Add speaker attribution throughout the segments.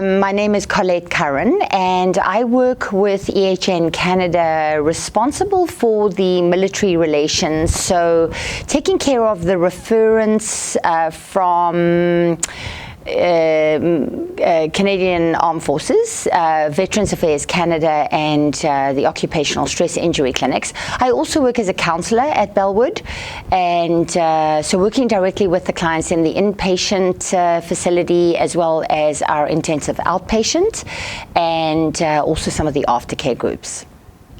Speaker 1: My name is Colette Currin, and I work with EHN Canada, responsible for the military relations, so taking care of the reference from Canadian Armed Forces, Veterans Affairs Canada, and the Occupational Stress Injury Clinics. I also work as a counsellor at Bellwood, and so working directly with the clients in the inpatient facility as well as our intensive outpatient, and also some of the aftercare groups.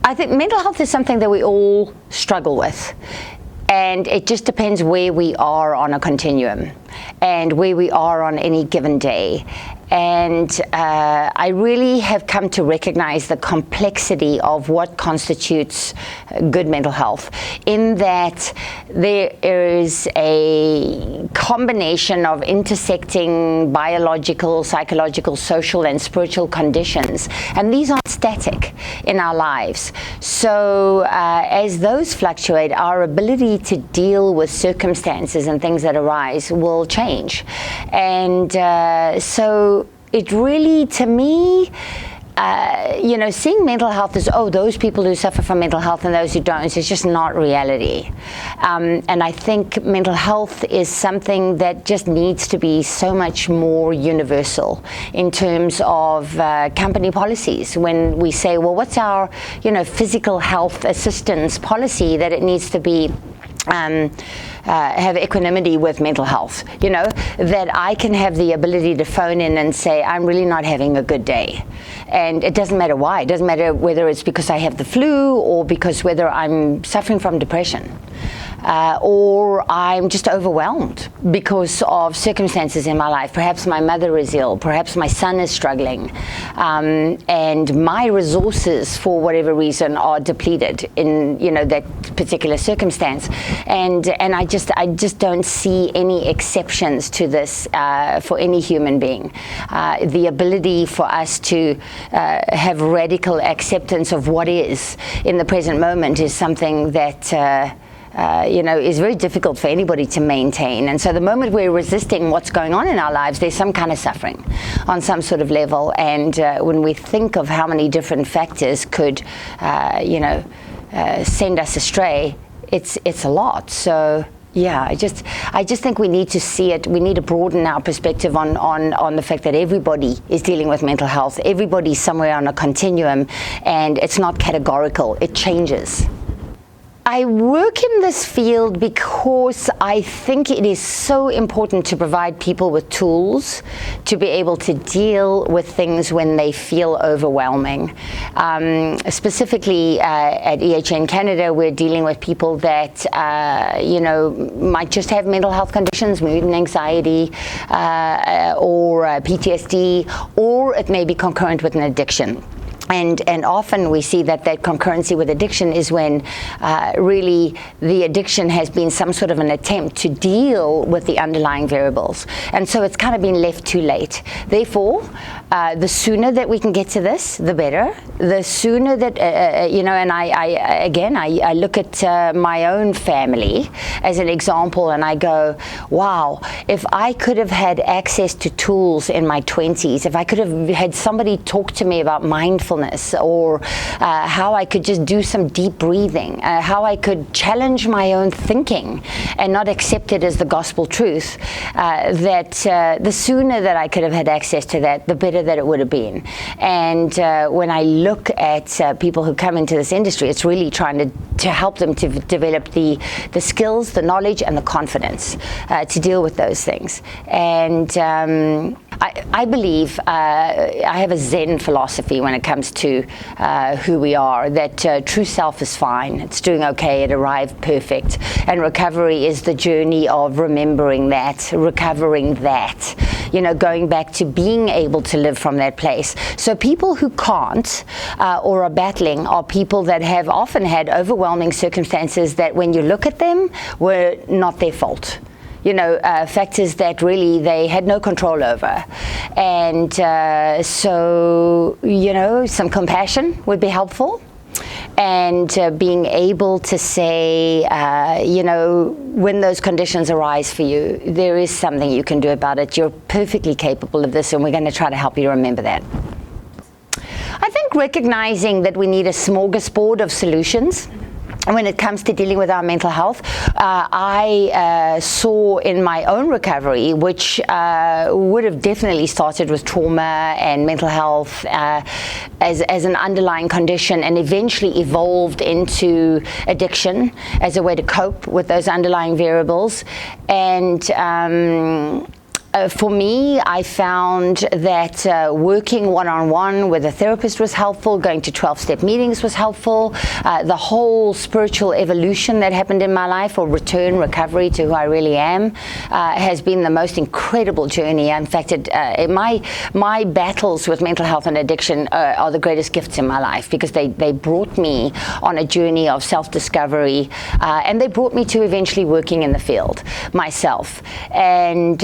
Speaker 1: I think mental health is something that we all struggle with. And it just depends where we are on a continuum and where we are on any given day. And I really have come to recognize the complexity of what constitutes good mental health, in that there is a combination of intersecting biological, psychological, social, and spiritual conditions. And these aren't static in our lives. So as those fluctuate, our ability to deal with circumstances and things that arise will change. And so it really, to me, seeing mental health as, those people who suffer from mental health and those who don't, is just not reality. And I think mental health is something that just needs to be so much more universal in terms of company policies. When we say, well, what's our, physical health assistance policy, that it needs to be have equanimity with mental health, that I can have the ability to phone in and say, I'm really not having a good day. And it doesn't matter why. It doesn't matter whether it's because I have the flu or because whether I'm suffering from depression. Or I'm just overwhelmed because of circumstances in my life. Perhaps my mother is ill, perhaps my son is struggling, and my resources, for whatever reason, are depleted in that particular circumstance. And I just don't see any exceptions to this for any human being. The ability for us to have radical acceptance of what is in the present moment is something that is very difficult for anybody to maintain. And so the moment we're resisting what's going on in our lives, there's some kind of suffering on some sort of level. And when we think of how many different factors could, send us astray, it's a lot. So yeah, I just think we need to see it. We need to broaden our perspective on the fact that everybody is dealing with mental health. Everybody's somewhere on a continuum, and it's not categorical. It changes. I work in this field because I think it is so important to provide people with tools to be able to deal with things when they feel overwhelming. Specifically at EHN Canada, we're dealing with people that might just have mental health conditions, mood and anxiety, or PTSD, or it may be concurrent with an addiction. And often we see that concurrency with addiction is when really the addiction has been some sort of an attempt to deal with the underlying variables. And so it's kind of been left too late. Therefore, the sooner that we can get to this, the better. The sooner that, and I look at my own family as an example, and I go, wow, if I could have had access to tools in my 20s, if I could have had somebody talk to me about mindfulness, or how I could just do some deep breathing, how I could challenge my own thinking and not accept it as the gospel truth, the sooner that I could have had access to that, the better that it would have been. And when I look at people who come into this industry, it's really trying to help them to develop the skills, the knowledge, and the confidence to deal with those things. And I believe I have a Zen philosophy when it comes to who we are, that true self is fine, it's doing okay, it arrived perfect, and recovery is the journey of remembering that, recovering that, going back to being able to live from that place. So people who can't or are battling are people that have often had overwhelming circumstances that when you look at them were not their fault. Factors that really they had no control over. And so, some compassion would be helpful. and being able to say, when those conditions arise for you, there is something you can do about it. You're perfectly capable of this, and we're going to try to help you remember that. I think recognizing that we need a smorgasbord of solutions when it comes to dealing with our mental health. I saw in my own recovery, which would have definitely started with trauma and mental health as an underlying condition, and eventually evolved into addiction as a way to cope with those underlying variables. And for me, I found that working one-on-one with a therapist was helpful, going to 12-step meetings was helpful. The whole spiritual evolution that happened in my life, or recovery to who I really am, has been the most incredible journey. In fact, my battles with mental health and addiction are the greatest gifts in my life, because they brought me on a journey of self-discovery, and they brought me to eventually working in the field myself. And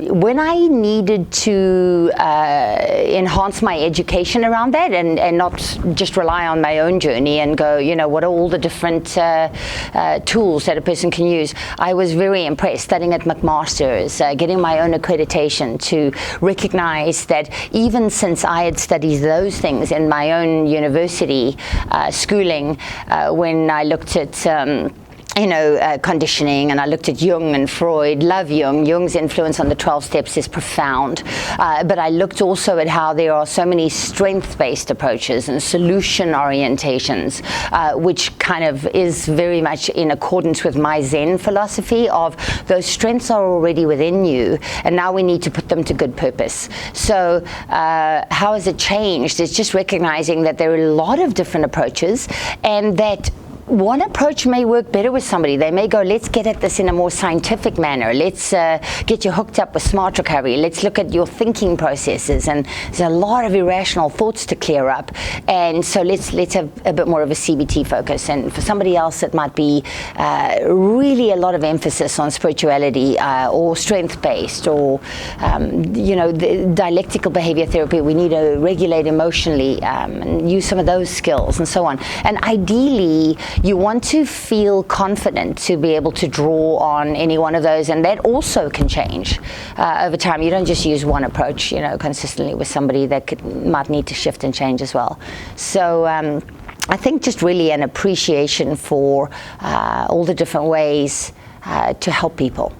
Speaker 1: when I needed to enhance my education around that, and not just rely on my own journey and go, what are all the different tools that a person can use, I was very impressed studying at McMaster's, getting my own accreditation, to recognize that even since I had studied those things in my own university schooling, when I looked at conditioning, and I looked at Jung and Freud. Love Jung. Jung's influence on the 12 steps is profound. But I looked also at how there are so many strength-based approaches and solution orientations, which kind of is very much in accordance with my Zen philosophy of those strengths are already within you, and now we need to put them to good purpose. So how has it changed? It's just recognizing that there are a lot of different approaches, and that one approach may work better with somebody. They may go, let's get at this in a more scientific manner. Let's get you hooked up with smart recovery. Let's look at your thinking processes. And there's a lot of irrational thoughts to clear up. And so let's have a bit more of a CBT focus. And for somebody else, it might be really a lot of emphasis on spirituality, or strength-based, or the dialectical behavior therapy. We need to regulate emotionally, and use some of those skills and so on. And ideally, you want to feel confident to be able to draw on any one of those, and that also can change over time. You don't just use one approach, consistently with somebody. That might need to shift and change as well. So I think just really an appreciation for all the different ways to help people.